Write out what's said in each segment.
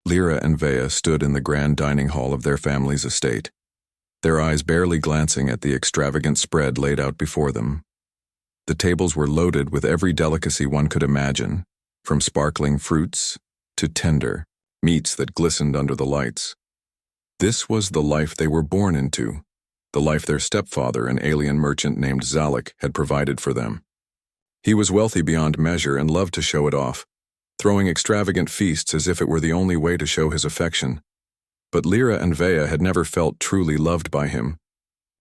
Lyra and Vea stood in the grand dining hall of their family's estate, their eyes barely glancing at the extravagant spread laid out before them. The tables were loaded with every delicacy one could imagine, from sparkling fruits to tender meats that glistened under the lights. This was the life they were born into, the life their stepfather, an alien merchant named Zalek, had provided for them. He was wealthy beyond measure and loved to show it off, throwing extravagant feasts as if it were the only way to show his affection. But Lyra and Vea had never felt truly loved by him.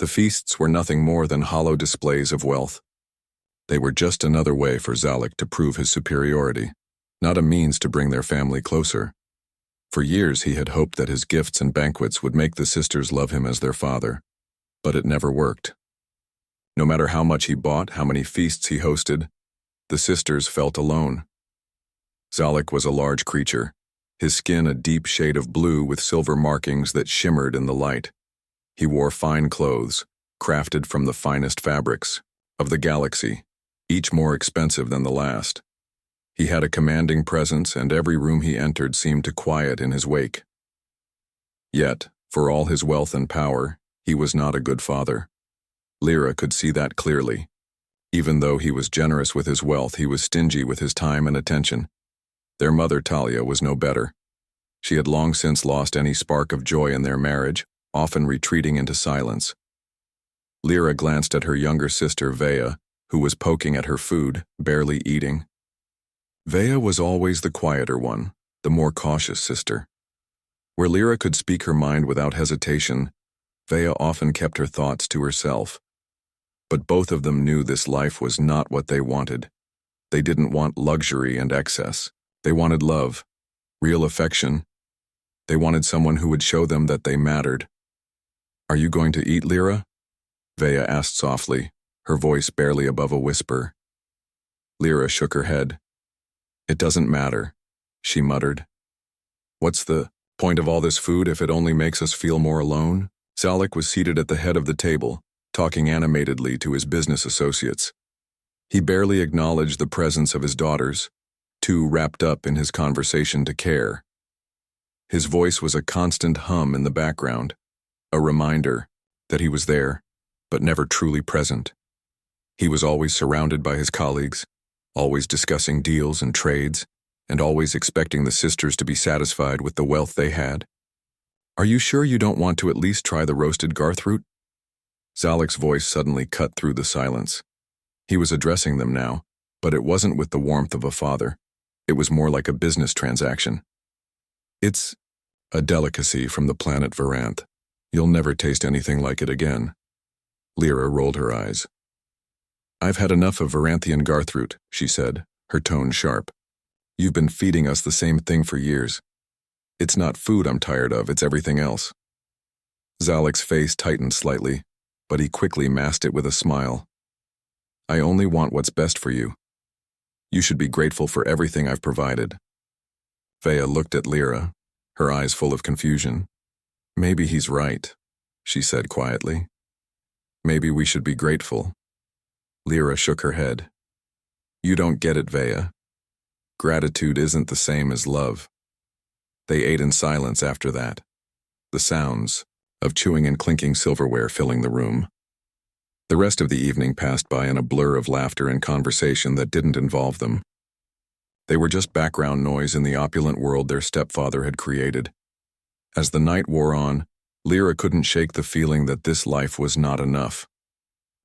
The feasts were nothing more than hollow displays of wealth. They were just another way for Zalek to prove his superiority, not a means to bring their family closer. For years he had hoped that his gifts and banquets would make the sisters love him as their father, but it never worked. No matter how much he bought, how many feasts he hosted, the sisters felt alone. Zalek was a large creature, his skin a deep shade of blue with silver markings that shimmered in the light. He wore fine clothes, crafted from the finest fabrics of the galaxy, each more expensive than the last. He had a commanding presence, and every room he entered seemed to quiet in his wake. Yet, for all his wealth and power, he was not a good father. Lyra could see that clearly. Even though he was generous with his wealth, he was stingy with his time and attention. Their mother, Talia, was no better. She had long since lost any spark of joy in their marriage, often retreating into silence. Lyra glanced at her younger sister, Vea, who was poking at her food, barely eating. Vea was always the quieter one, the more cautious sister. Where Lyra could speak her mind without hesitation, Vea often kept her thoughts to herself. But both of them knew this life was not what they wanted. They didn't want luxury and excess. They wanted love, real affection. They wanted someone who would show them that they mattered. "Are you going to eat, Lyra?" Vea asked softly, her voice barely above a whisper. Lyra shook her head. "It doesn't matter," she muttered. "What's the point of all this food if it only makes us feel more alone?" Zalek was seated at the head of the table, talking animatedly to his business associates. He barely acknowledged the presence of his daughters, too wrapped up in his conversation to care. His voice was a constant hum in the background, a reminder that he was there, but never truly present. He was always surrounded by his colleagues, always discussing deals and trades, and always expecting the sisters to be satisfied with the wealth they had. "Are you sure you don't want to at least try the roasted garthroot?" Zalek's voice suddenly cut through the silence. He was addressing them now, but it wasn't with the warmth of a father. It was more like a business transaction. "It's a delicacy from the planet Varanth. You'll never taste anything like it again." Lyra rolled her eyes. "I've had enough of Varanthian garthroot," she said, her tone sharp. "You've been feeding us the same thing for years. It's not food I'm tired of, it's everything else." Zalek's face tightened slightly, but he quickly masked it with a smile. "I only want what's best for you. You should be grateful for everything I've provided." Vea looked at Lyra, her eyes full of confusion. "Maybe he's right," she said quietly. "Maybe we should be grateful." Lyra shook her head. "You don't get it, Vea. Gratitude isn't the same as love." They ate in silence after that, the sounds of chewing and clinking silverware filling the room. The rest of the evening passed by in a blur of laughter and conversation that didn't involve them. They were just background noise in the opulent world their stepfather had created. As the night wore on, Lyra couldn't shake the feeling that this life was not enough.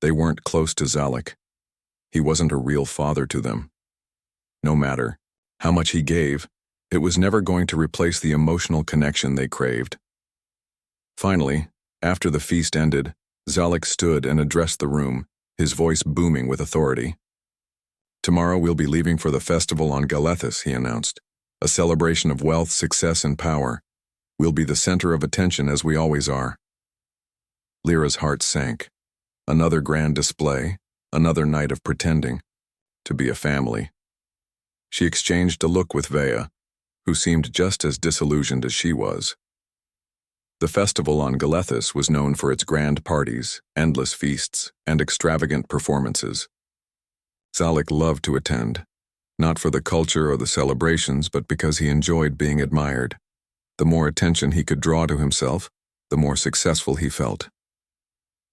They weren't close to Zalek. He wasn't a real father to them. No matter how much he gave, it was never going to replace the emotional connection they craved. Finally, after the feast ended, Zalek stood and addressed the room, his voice booming with authority. "Tomorrow we'll be leaving for the festival on Galethus," he announced. "A celebration of wealth, success, and power. We'll be the center of attention as we always are." Lyra's heart sank. Another grand display, another night of pretending to be a family. She exchanged a look with Vea, who seemed just as disillusioned as she was. The festival on Galethus was known for its grand parties, endless feasts, and extravagant performances. Zalek loved to attend, not for the culture or the celebrations, but because he enjoyed being admired. The more attention he could draw to himself, the more successful he felt.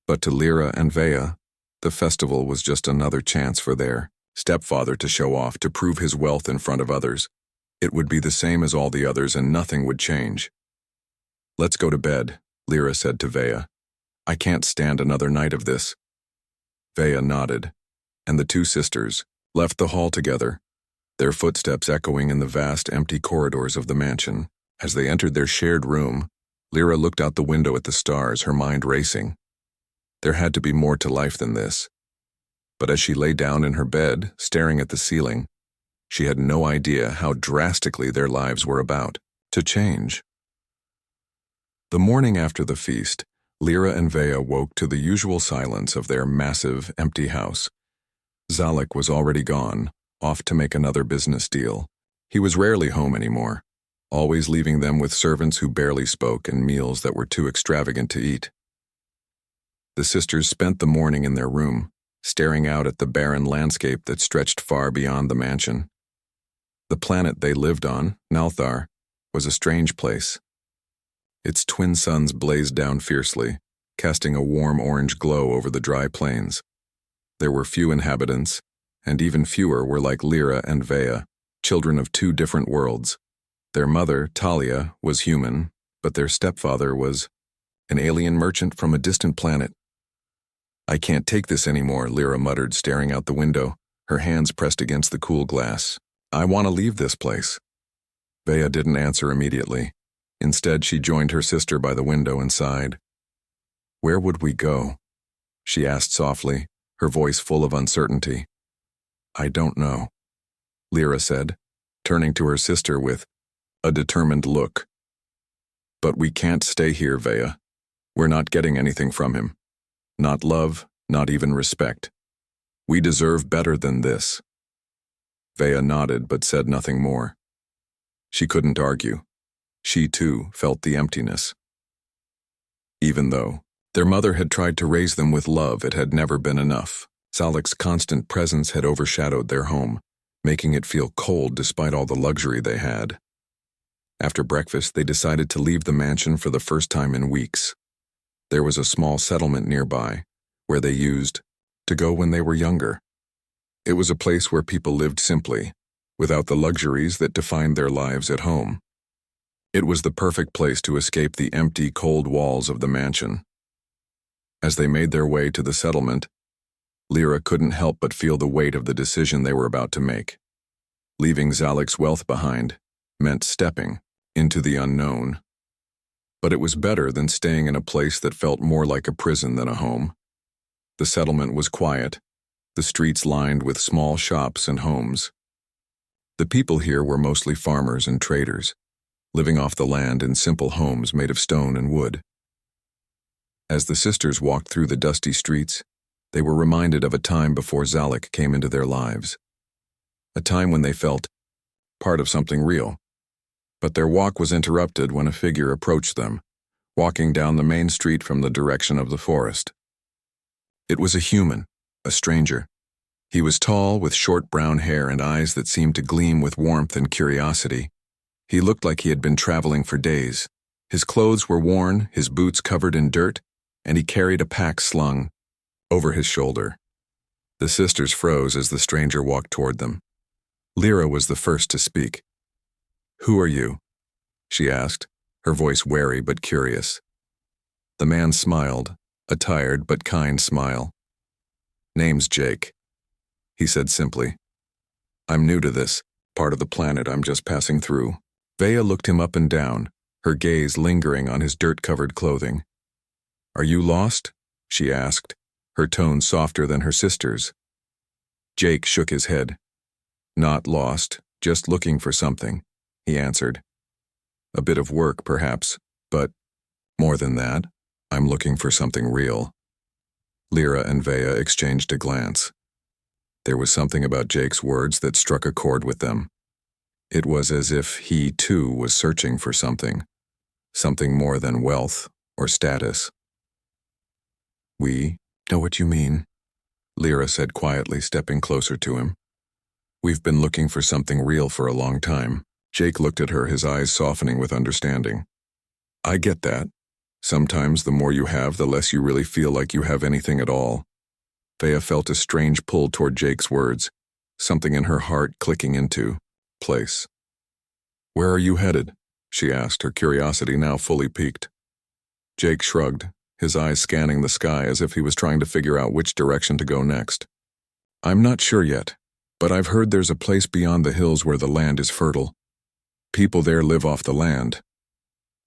But to Lyra and Vea, the festival was just another chance for their stepfather to show off, to prove his wealth in front of others. It would be the same as all the others and nothing would change. "Let's go to bed," Lyra said to Vea. "I can't stand another night of this." Vea nodded, and the two sisters left the hall together, their footsteps echoing in the vast empty corridors of the mansion. As they entered their shared room, Lyra looked out the window at the stars, her mind racing. There had to be more to life than this. But as she lay down in her bed, staring at the ceiling, she had no idea how drastically their lives were about to change. The morning after the feast, Lyra and Vea woke to the usual silence of their massive, empty house. Zalek was already gone, off to make another business deal. He was rarely home anymore, always leaving them with servants who barely spoke and meals that were too extravagant to eat. The sisters spent the morning in their room, staring out at the barren landscape that stretched far beyond the mansion. The planet they lived on, Nalthar, was a strange place. Its twin suns blazed down fiercely, casting a warm orange glow over the dry plains. There were few inhabitants, and even fewer were like Lyra and Vea, children of two different worlds. Their mother, Talia, was human, but their stepfather was an alien merchant from a distant planet. "I can't take this anymore," Lyra muttered, staring out the window, her hands pressed against the cool glass. "I want to leave this place." Vea didn't answer immediately. Instead, she joined her sister by the window and sighed. "Where would we go?" she asked softly, her voice full of uncertainty. "I don't know," Lyra said, turning to her sister with a determined look. "But we can't stay here, Vea. We're not getting anything from him. Not love, not even respect. We deserve better than this." Vea nodded but said nothing more. She couldn't argue. She, too, felt the emptiness. Even though their mother had tried to raise them with love, it had never been enough. Zalek's constant presence had overshadowed their home, making it feel cold despite all the luxury they had. After breakfast, they decided to leave the mansion for the first time in weeks. There was a small settlement nearby, where they used to go when they were younger. It was a place where people lived simply, without the luxuries that defined their lives at home. It was the perfect place to escape the empty, cold walls of the mansion. As they made their way to the settlement, Lyra couldn't help but feel the weight of the decision they were about to make. Leaving Zalek's wealth behind meant stepping into the unknown. But it was better than staying in a place that felt more like a prison than a home. The settlement was quiet, the streets lined with small shops and homes. The people here were mostly farmers and traders, living off the land in simple homes made of stone and wood. As the sisters walked through the dusty streets, they were reminded of a time before Zalek came into their lives. A time when they felt part of something real. But their walk was interrupted when a figure approached them, walking down the main street from the direction of the forest. It was a human, a stranger. He was tall, with short brown hair and eyes that seemed to gleam with warmth and curiosity. He looked like he had been traveling for days. His clothes were worn, his boots covered in dirt, and he carried a pack slung over his shoulder. The sisters froze as the stranger walked toward them. Lyra was the first to speak. "Who are you?" she asked, her voice wary but curious. The man smiled, a tired but kind smile. "Name's Jake," he said simply. "I'm new to this part of the planet. I'm just passing through." Vea looked him up and down, her gaze lingering on his dirt-covered clothing. "Are you lost?" she asked, her tone softer than her sister's. Jake shook his head. "Not lost, just looking for something," he answered. "A bit of work, perhaps, but more than that, I'm looking for something real." Lyra and Vea exchanged a glance. There was something about Jake's words that struck a chord with them. It was as if he, too, was searching for something more than wealth or status. "We know what you mean," Lyra said quietly, stepping closer to him. "We've been looking for something real for a long time." Jake looked at her, his eyes softening with understanding. I get that. Sometimes the more you have, the less you really feel like you have anything at all. Vea felt a strange pull toward Jake's words, something in her heart clicking into place. Where are you headed? She asked, her curiosity now fully piqued. Jake shrugged, his eyes scanning the sky as if he was trying to figure out which direction to go next. I'm not sure yet, but I've heard there's a place beyond the hills where the land is fertile. People there live off the land.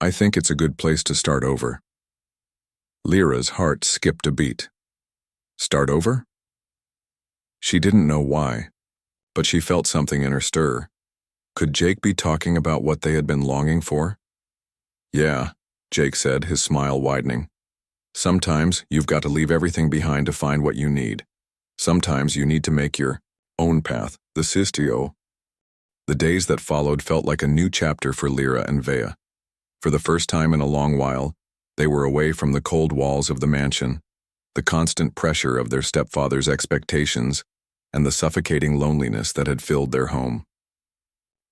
I think it's a good place to start over. Lyra's heart skipped a beat. Start over? She didn't know why, but she felt something in her stir. Could Jake be talking about what they had been longing for? Yeah, Jake said, his smile widening. Sometimes you've got to leave everything behind to find what you need. Sometimes you need to make your own path, the Sistio. The days that followed felt like a new chapter for Lyra and Vea. For the first time in a long while, they were away from the cold walls of the mansion, the constant pressure of their stepfather's expectations, and the suffocating loneliness that had filled their home.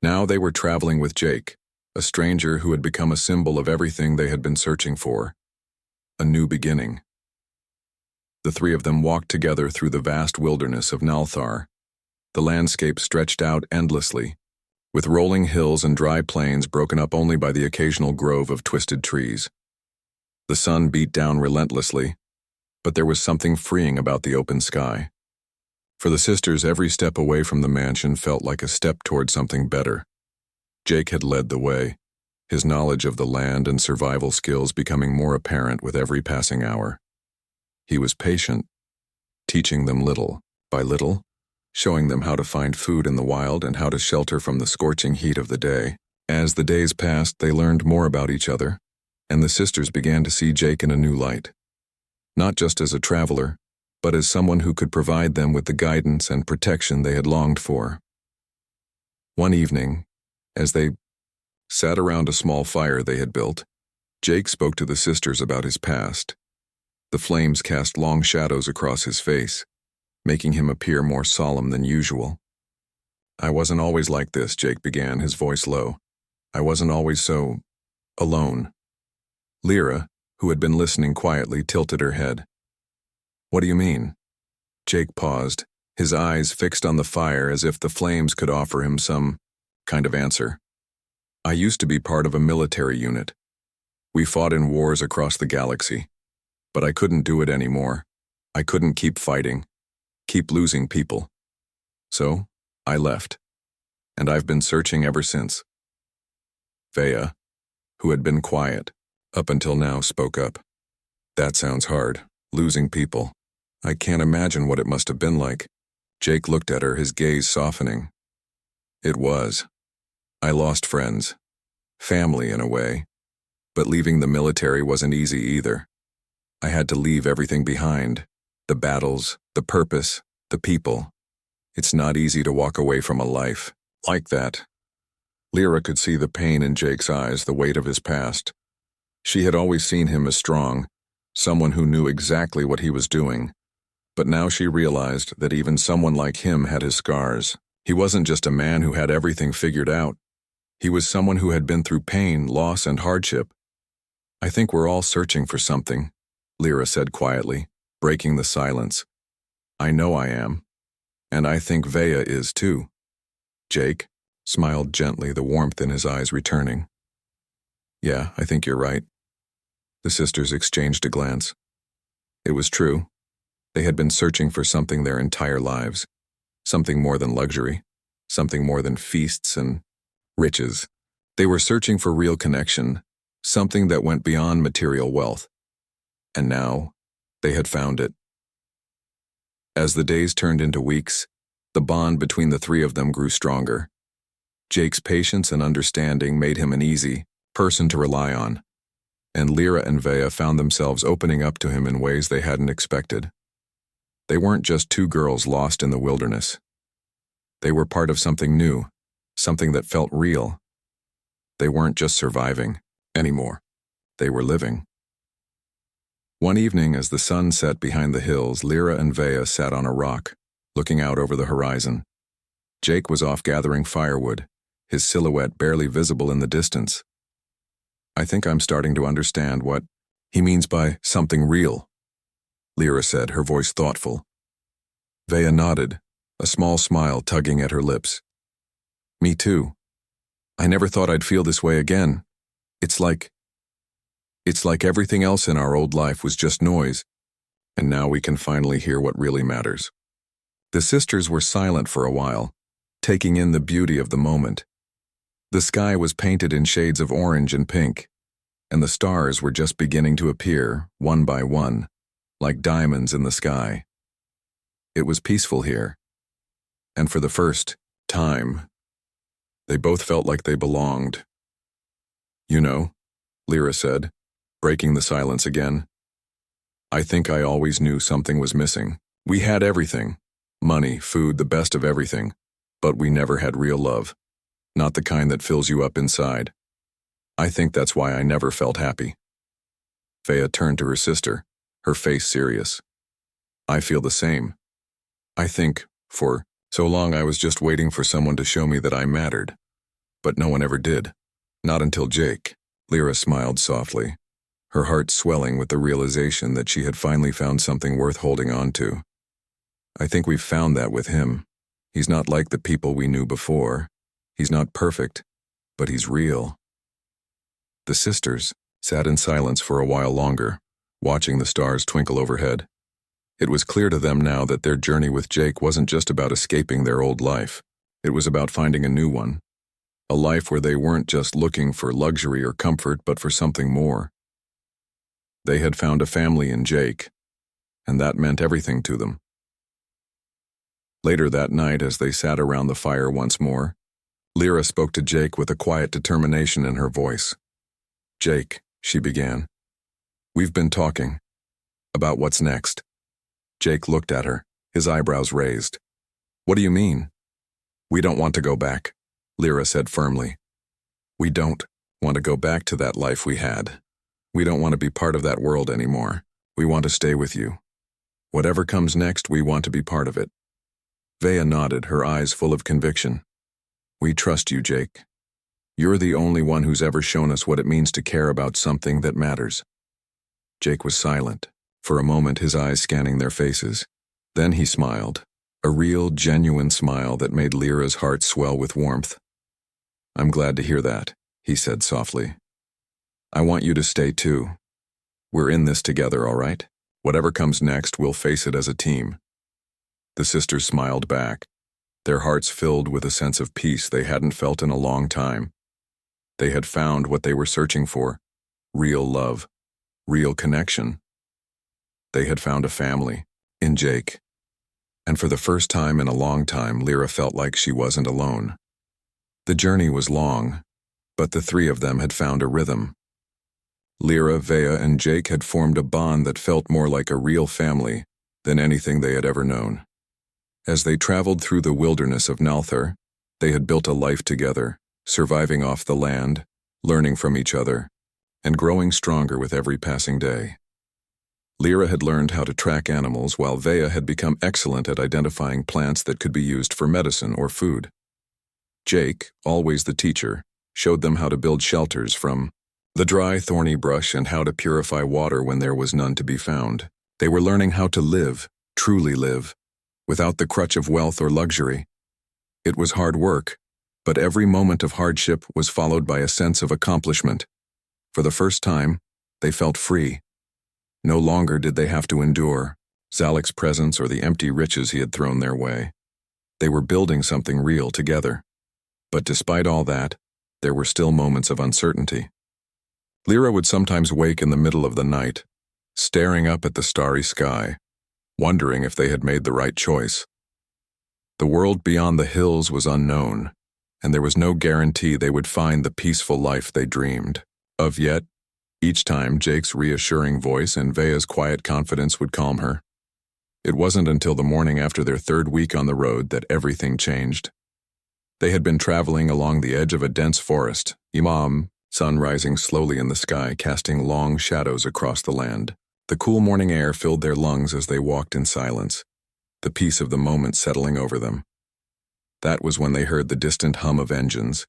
Now they were traveling with Jake, a stranger who had become a symbol of everything they had been searching for. A new beginning. The three of them walked together through the vast wilderness of Nalthar. The landscape stretched out endlessly, with rolling hills and dry plains broken up only by the occasional grove of twisted trees. The sun beat down relentlessly, but there was something freeing about the open sky. For the sisters, every step away from the mansion felt like a step toward something better. Jake had led the way, his knowledge of the land and survival skills becoming more apparent with every passing hour. He was patient, teaching them little by little, showing them how to find food in the wild and how to shelter from the scorching heat of the day. As the days passed, they learned more about each other, and the sisters began to see Jake in a new light. Not just as a traveler, but as someone who could provide them with the guidance and protection they had longed for. One evening, as they sat around a small fire they had built, Jake spoke to the sisters about his past. The flames cast long shadows across his face, making him appear more solemn than usual. I wasn't always like this, Jake began, his voice low. I wasn't always so alone. Lyra, who had been listening quietly, tilted her head. What do you mean? Jake paused, his eyes fixed on the fire as if the flames could offer him some kind of answer. I used to be part of a military unit. We fought in wars across the galaxy. But I couldn't do it anymore. I couldn't keep fighting, keep losing people. So, I left. And I've been searching ever since. Vea, who had been quiet up until now, spoke up. That sounds hard, losing people. I can't imagine what it must have been like. Jake looked at her, his gaze softening. It was. I lost friends, family in a way, but leaving the military wasn't easy either. I had to leave everything behind, the battles, the purpose, the people. It's not easy to walk away from a life like that. Lyra could see the pain in Jake's eyes, the weight of his past. She had always seen him as strong, someone who knew exactly what he was doing. But now she realized that even someone like him had his scars. He wasn't just a man who had everything figured out. He was someone who had been through pain, loss, and hardship. I think we're all searching for something, Lyra said quietly, breaking the silence. I know I am. And I think Vea is too. Jake smiled gently, the warmth in his eyes returning. Yeah, I think you're right. The sisters exchanged a glance. It was true. They had been searching for something their entire lives. Something more than luxury. Something more than feasts and riches. They were searching for real connection, something that went beyond material wealth. And now, they had found it. As the days turned into weeks, the bond between the three of them grew stronger. Jake's patience and understanding made him an easy person to rely on, and Lyra and Vea found themselves opening up to him in ways they hadn't expected. They weren't just two girls lost in the wilderness. They were part of something new, something that felt real. They weren't just surviving anymore. They were living. One evening, as the sun set behind the hills, Lyra and Vea sat on a rock, looking out over the horizon. Jake was off gathering firewood, his silhouette barely visible in the distance. "I think I'm starting to understand what he means by something real," Lyra said, her voice thoughtful. Vea nodded, a small smile tugging at her lips. "Me too. I never thought I'd feel this way again. It's like everything else in our old life was just noise, and now we can finally hear what really matters." The sisters were silent for a while, taking in the beauty of the moment. The sky was painted in shades of orange and pink, and the stars were just beginning to appear, one by one, like diamonds in the sky. It was peaceful here, and for the first time, they both felt like they belonged. "You know," Lyra said, breaking the silence again, "I think I always knew something was missing. We had everything. Money, food, the best of everything. But we never had real love. Not the kind that fills you up inside. I think that's why I never felt happy." Vea turned to her sister, her face serious. "I feel the same. I think, for so long I was just waiting for someone to show me that I mattered. But no one ever did. Not until Jake." Lyra smiled softly, her heart swelling with the realization that she had finally found something worth holding on to. "I think we've found that with him. He's not like the people we knew before. He's not perfect, but he's real." The sisters sat in silence for a while longer, watching the stars twinkle overhead. It was clear to them now that their journey with Jake wasn't just about escaping their old life. It was about finding a new one. A life where they weren't just looking for luxury or comfort, but for something more. They had found a family in Jake, and that meant everything to them. Later that night, as they sat around the fire once more, Lyra spoke to Jake with a quiet determination in her voice. "Jake," she began, "we've been talking about what's next." Jake looked at her, his eyebrows raised. "What do you mean?" "We don't want to go back," Lyra said firmly. "We don't want to go back to that life we had. We don't want to be part of that world anymore. We want to stay with you. Whatever comes next, we want to be part of it." Vea nodded, her eyes full of conviction. "We trust you, Jake. You're the only one who's ever shown us what it means to care about something that matters." Jake was silent, for a moment his eyes scanning their faces. Then he smiled, a real, genuine smile that made Lyra's heart swell with warmth. "I'm glad to hear that," he said softly. "I want you to stay too. We're in this together, all right? Whatever comes next, we'll face it as a team." The sisters smiled back, their hearts filled with a sense of peace they hadn't felt in a long time. They had found what they were searching for: real love, real connection. They had found a family in Jake. And for the first time in a long time, Lyra felt like she wasn't alone. The journey was long, but the three of them had found a rhythm. Lyra, Vea, and Jake had formed a bond that felt more like a real family than anything they had ever known. As they traveled through the wilderness of Nalthar, they had built a life together, surviving off the land, learning from each other, and growing stronger with every passing day. Lyra had learned how to track animals, while Vea had become excellent at identifying plants that could be used for medicine or food. Jake, always the teacher, showed them how to build shelters from the dry, thorny brush and how to purify water when there was none to be found. They were learning how to live, truly live, without the crutch of wealth or luxury. It was hard work, but every moment of hardship was followed by a sense of accomplishment. For the first time, they felt free. No longer did they have to endure Zalek's presence or the empty riches he had thrown their way. They were building something real together. But despite all that, there were still moments of uncertainty. Lyra would sometimes wake in the middle of the night, staring up at the starry sky, wondering if they had made the right choice. The world beyond the hills was unknown, and there was no guarantee they would find the peaceful life they dreamed of yet. Each time, Jake's reassuring voice and Vea's quiet confidence would calm her. It wasn't until the morning after their third week on the road that everything changed. They had been traveling along the edge of a dense forest, sun rising slowly in the sky, casting long shadows across the land. The cool morning air filled their lungs as they walked in silence, the peace of the moment settling over them. That was when they heard the distant hum of engines,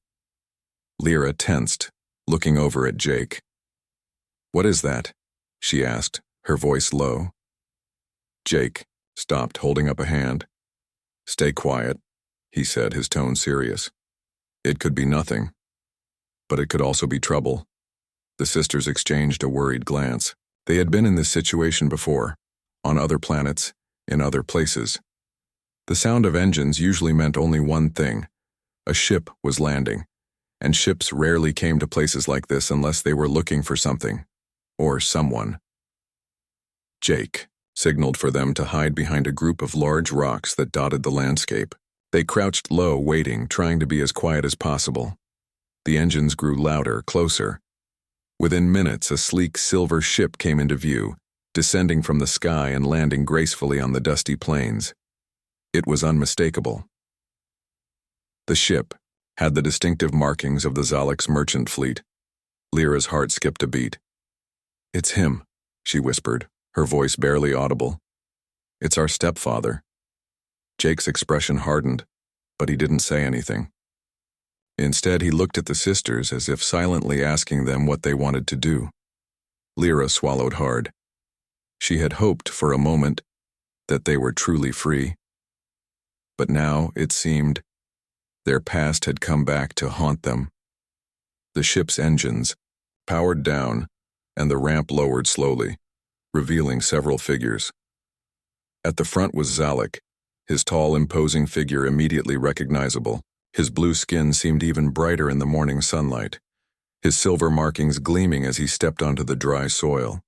Lyra tensed, looking over at Jake. "What is that?" she asked, her voice low. Jake stopped, holding up a hand. "Stay quiet," he said, his tone serious. "It could be nothing, but it could also be trouble." The sisters exchanged a worried glance. They had been in this situation before, on other planets, in other places. The sound of engines usually meant only one thing: a ship was landing, and ships rarely came to places like this unless they were looking for something, or someone. Jake signaled for them to hide behind a group of large rocks that dotted the landscape. They crouched low, waiting, trying to be as quiet as possible. The engines grew louder, closer. Within minutes, a sleek silver ship came into view, descending from the sky and landing gracefully on the dusty plains. It was unmistakable. The ship had the distinctive markings of the Zalek's merchant fleet. Lyra's heart skipped a beat. "It's him," she whispered, her voice barely audible. "It's our stepfather." Jake's expression hardened, but he didn't say anything. Instead, he looked at the sisters as if silently asking them what they wanted to do. Lyra swallowed hard. She had hoped for a moment that they were truly free. But now, it seemed, their past had come back to haunt them. The ship's engines powered down, and the ramp lowered slowly, revealing several figures. At the front was Zalek, his tall, imposing figure immediately recognizable. His blue skin seemed even brighter in the morning sunlight, his silver markings gleaming as he stepped onto the dry soil.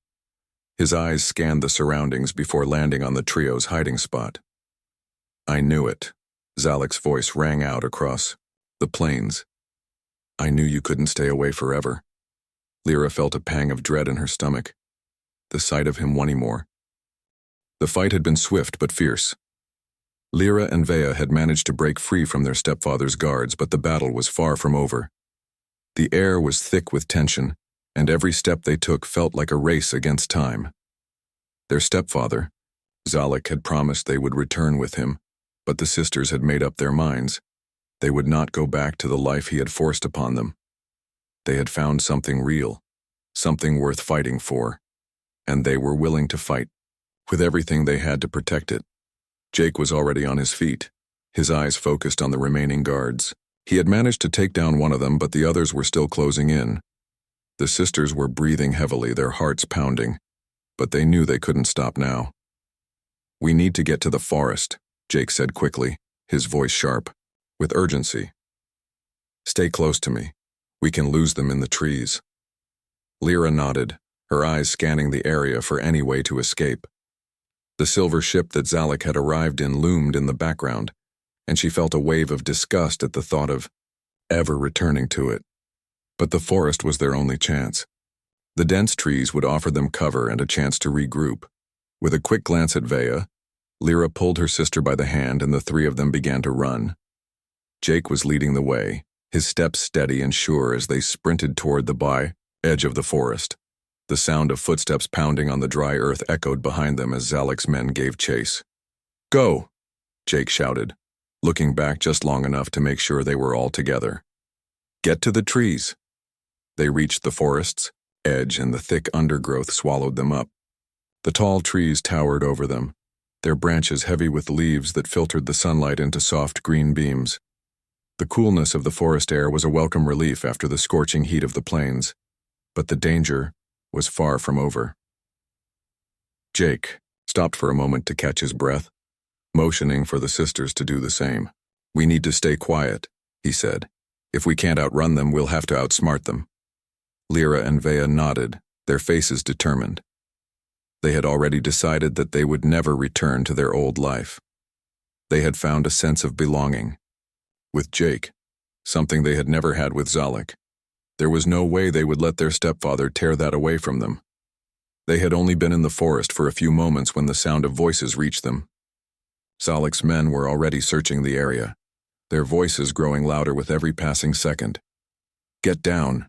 His eyes scanned the surroundings before landing on the trio's hiding spot. "I knew it," Zalek's voice rang out across the plains. "I knew you couldn't stay away forever." Lyra felt a pang of dread in her stomach. The sight of him won more. The fight had been swift but fierce. Lyra and Vea had managed to break free from their stepfather's guards, but the battle was far from over. The air was thick with tension, and every step they took felt like a race against time. Their stepfather, Zalek, had promised they would return with him, but the sisters had made up their minds. They would not go back to the life he had forced upon them. They had found something real, something worth fighting for, and they were willing to fight, with everything they had to protect it. Jake was already on his feet, his eyes focused on the remaining guards. He had managed to take down one of them, but the others were still closing in. The sisters were breathing heavily, their hearts pounding, but they knew they couldn't stop now. "We need to get to the forest," Jake said quickly, his voice sharp, with urgency. "Stay close to me. We can lose them in the trees." Lyra nodded, her eyes scanning the area for any way to escape. The silver ship that Zalek had arrived in loomed in the background, and she felt a wave of disgust at the thought of ever returning to it. But the forest was their only chance. The dense trees would offer them cover and a chance to regroup. With a quick glance at Vea, Lyra pulled her sister by the hand and the three of them began to run. Jake was leading the way, his steps steady and sure as they sprinted toward the edge of the forest. The sound of footsteps pounding on the dry earth echoed behind them as Zalek's men gave chase. "Go!" Jake shouted, looking back just long enough to make sure they were all together. "Get to the trees." They reached the forest's edge and the thick undergrowth swallowed them up. The tall trees towered over them, their branches heavy with leaves that filtered the sunlight into soft green beams. The coolness of the forest air was a welcome relief after the scorching heat of the plains, but the danger was far from over. Jake stopped for a moment to catch his breath, motioning for the sisters to do the same. "We need to stay quiet," he said. "If we can't outrun them, we'll have to outsmart them." Lyra and Vea nodded, their faces determined. They had already decided that they would never return to their old life. They had found a sense of belonging. With Jake, something they had never had with Zalek. There was no way they would let their stepfather tear that away from them. They had only been in the forest for a few moments when the sound of voices reached them. Zalek's men were already searching the area, their voices growing louder with every passing second. "Get down,"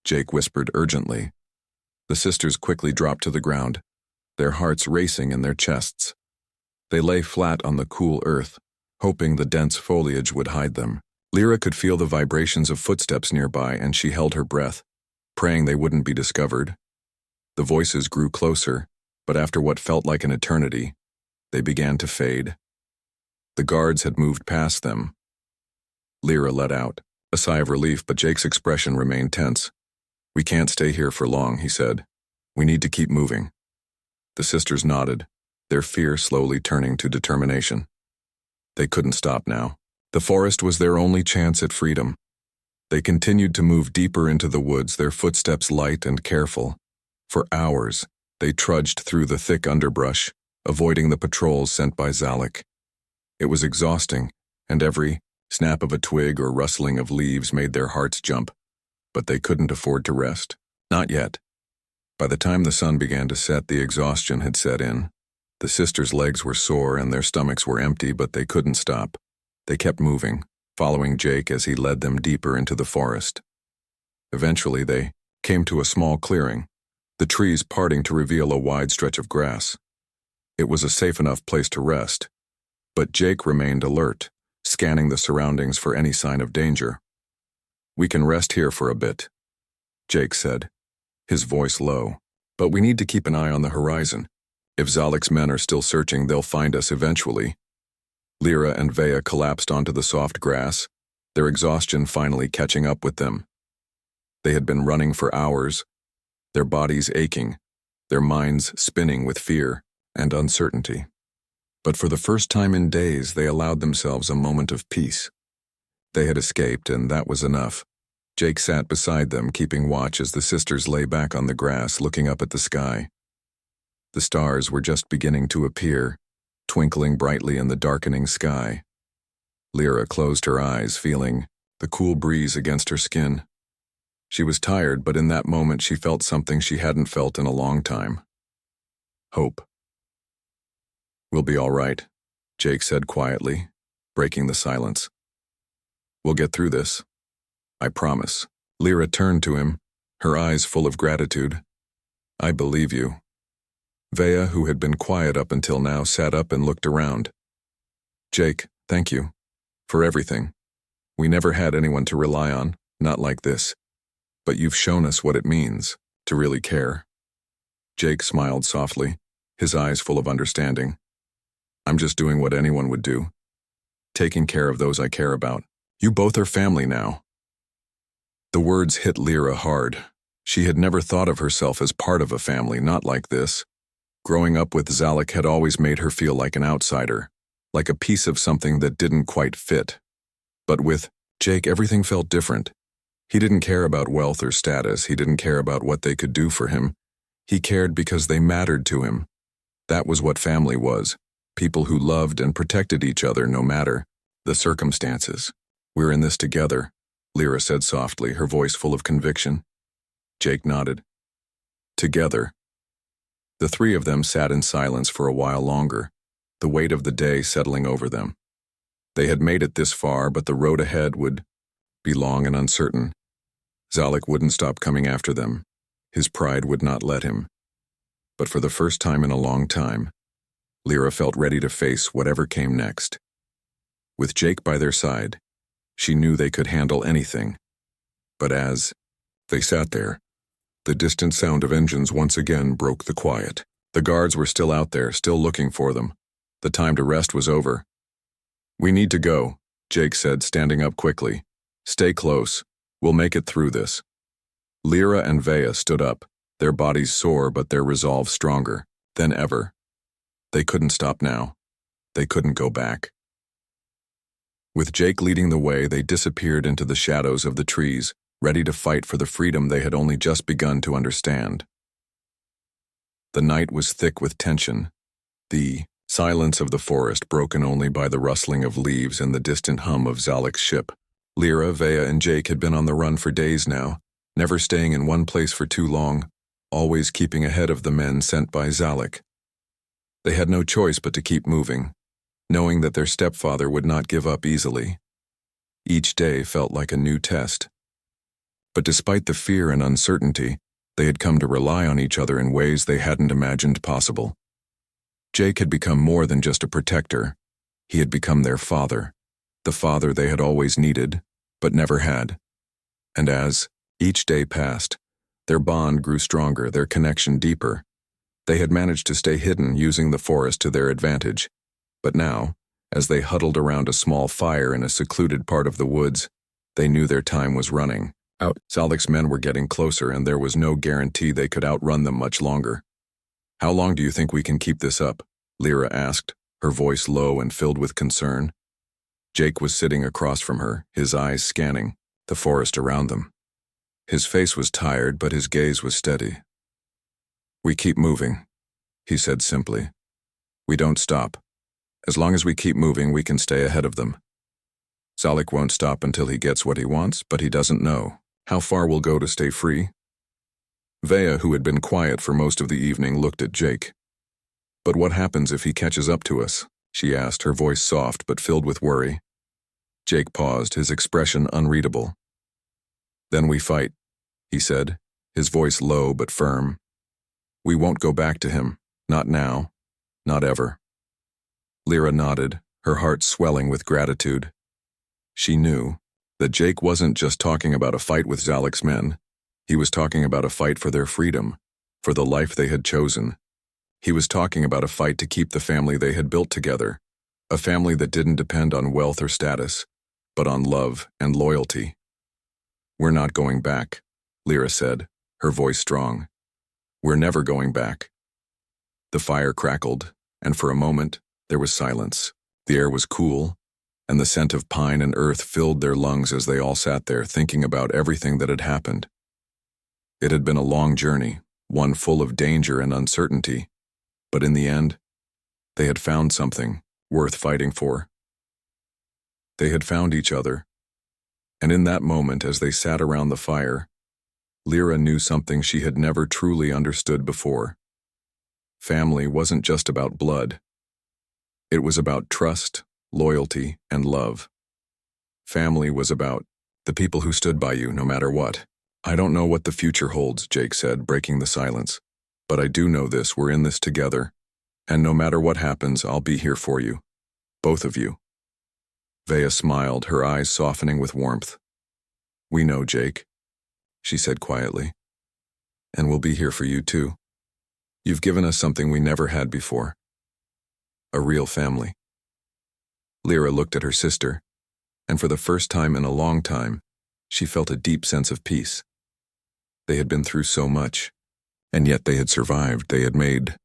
Jake whispered urgently. The sisters quickly dropped to the ground, their hearts racing in their chests. They lay flat on the cool earth, hoping the dense foliage would hide them. Lyra could feel the vibrations of footsteps nearby, and she held her breath, praying they wouldn't be discovered. The voices grew closer, but after what felt like an eternity, they began to fade. The guards had moved past them. Lyra let out a sigh of relief, but Jake's expression remained tense. "We can't stay here for long," he said. "We need to keep moving." The sisters nodded, their fear slowly turning to determination. They couldn't stop now. The forest was their only chance at freedom. They continued to move deeper into the woods, their footsteps light and careful. For hours, they trudged through the thick underbrush, avoiding the patrols sent by Zalek. It was exhausting, and every snap of a twig or rustling of leaves made their hearts jump, but they couldn't afford to rest. Not yet. By the time the sun began to set, the exhaustion had set in. The sisters' legs were sore and their stomachs were empty, but they couldn't stop. They kept moving, following Jake as he led them deeper into the forest. Eventually, they came to a small clearing, the trees parting to reveal a wide stretch of grass. It was a safe enough place to rest, but Jake remained alert, scanning the surroundings for any sign of danger. "We can rest here for a bit," Jake said, his voice low, "but we need to keep an eye on the horizon. If Zalek's men are still searching, they'll find us eventually." Lyra and Vea collapsed onto the soft grass, their exhaustion finally catching up with them. They had been running for hours, their bodies aching, their minds spinning with fear and uncertainty. But for the first time in days, they allowed themselves a moment of peace. They had escaped, and that was enough. Jake sat beside them, keeping watch as the sisters lay back on the grass, looking up at the sky. The stars were just beginning to appear, twinkling brightly in the darkening sky. Lyra closed her eyes, feeling the cool breeze against her skin. She was tired, but in that moment she felt something she hadn't felt in a long time. Hope. "We'll be all right," Jake said quietly, breaking the silence. "We'll get through this. I promise." Lyra turned to him, her eyes full of gratitude. "I believe you." Vea, who had been quiet up until now, sat up and looked around. "Jake, thank you. For everything. We never had anyone to rely on, not like this. But you've shown us what it means to really care." Jake smiled softly, his eyes full of understanding. "I'm just doing what anyone would do. Taking care of those I care about. You both are family now." The words hit Lyra hard. She had never thought of herself as part of a family, not like this. Growing up with Zalek had always made her feel like an outsider, like a piece of something that didn't quite fit. But with Jake, everything felt different. He didn't care about wealth or status. He didn't care about what they could do for him. He cared because they mattered to him. That was what family was. People who loved and protected each other no matter the circumstances. "We're in this together," Lyra said softly, her voice full of conviction. Jake nodded. Together. The three of them sat in silence for a while longer, the weight of the day settling over them. They had made it this far, but the road ahead would be long and uncertain. Zalek wouldn't stop coming after them. His pride would not let him. But for the first time in a long time, Lyra felt ready to face whatever came next. With Jake by their side, she knew they could handle anything. But as they sat there, the distant sound of engines once again broke the quiet. The guards were still out there, still looking for them. The time to rest was over. "We need to go," Jake said, standing up quickly. "Stay close. We'll make it through this." Lyra and Vea stood up, their bodies sore but their resolve stronger than ever. They couldn't stop now. They couldn't go back. With Jake leading the way, they disappeared into the shadows of the trees, ready to fight for the freedom they had only just begun to understand. The night was thick with tension, the silence of the forest broken only by the rustling of leaves and the distant hum of Zalek's ship. Lyra, Vea, and Jake had been on the run for days now, never staying in one place for too long, always keeping ahead of the men sent by Zalek. They had no choice but to keep moving, knowing that their stepfather would not give up easily. Each day felt like a new test. But despite the fear and uncertainty, they had come to rely on each other in ways they hadn't imagined possible. Jake had become more than just a protector. He had become their father, the father they had always needed, but never had. And as each day passed, their bond grew stronger, their connection deeper. They had managed to stay hidden, using the forest to their advantage. But now, as they huddled around a small fire in a secluded part of the woods, they knew their time was running out. Zalik's men were getting closer, and there was no guarantee they could outrun them much longer. "How long do you think we can keep this up?" Lyra asked, her voice low and filled with concern. Jake was sitting across from her, his eyes scanning the forest around them. His face was tired, but his gaze was steady. "We keep moving," he said simply. "We don't stop. As long as we keep moving, we can stay ahead of them. Zalik won't stop until he gets what he wants, but he doesn't know how far we'll go to stay free." Vea, who had been quiet for most of the evening, looked at Jake. "But what happens if he catches up to us?" she asked, her voice soft but filled with worry. Jake paused, his expression unreadable. "Then we fight," he said, his voice low but firm. "We won't go back to him, not now, not ever." Lyra nodded, her heart swelling with gratitude. She knew that Jake wasn't just talking about a fight with Zalik's men. He was talking about a fight for their freedom, for the life they had chosen. He was talking about a fight to keep the family they had built together, a family that didn't depend on wealth or status, but on love and loyalty. "We're not going back," Lyra said, her voice strong. "We're never going back." The fire crackled, and for a moment, there was silence. The air was cool, and the scent of pine and earth filled their lungs as they all sat there thinking about everything that had happened. It had been a long journey, one full of danger and uncertainty, but in the end, they had found something worth fighting for. They had found each other, and in that moment, as they sat around the fire, Lyra knew something she had never truly understood before. Family wasn't just about blood. It was about trust, loyalty, and love. Family was about the people who stood by you no matter what. "I don't know what the future holds," Jake said, breaking the silence. "But I do know this: we're in this together. And no matter what happens, I'll be here for you. Both of you." Vea smiled, her eyes softening with warmth. "We know, Jake," she said quietly. "And we'll be here for you too. You've given us something we never had before. A real family." Lyra looked at her sister, and for the first time in a long time, she felt a deep sense of peace. They had been through so much, and yet they had survived. They had made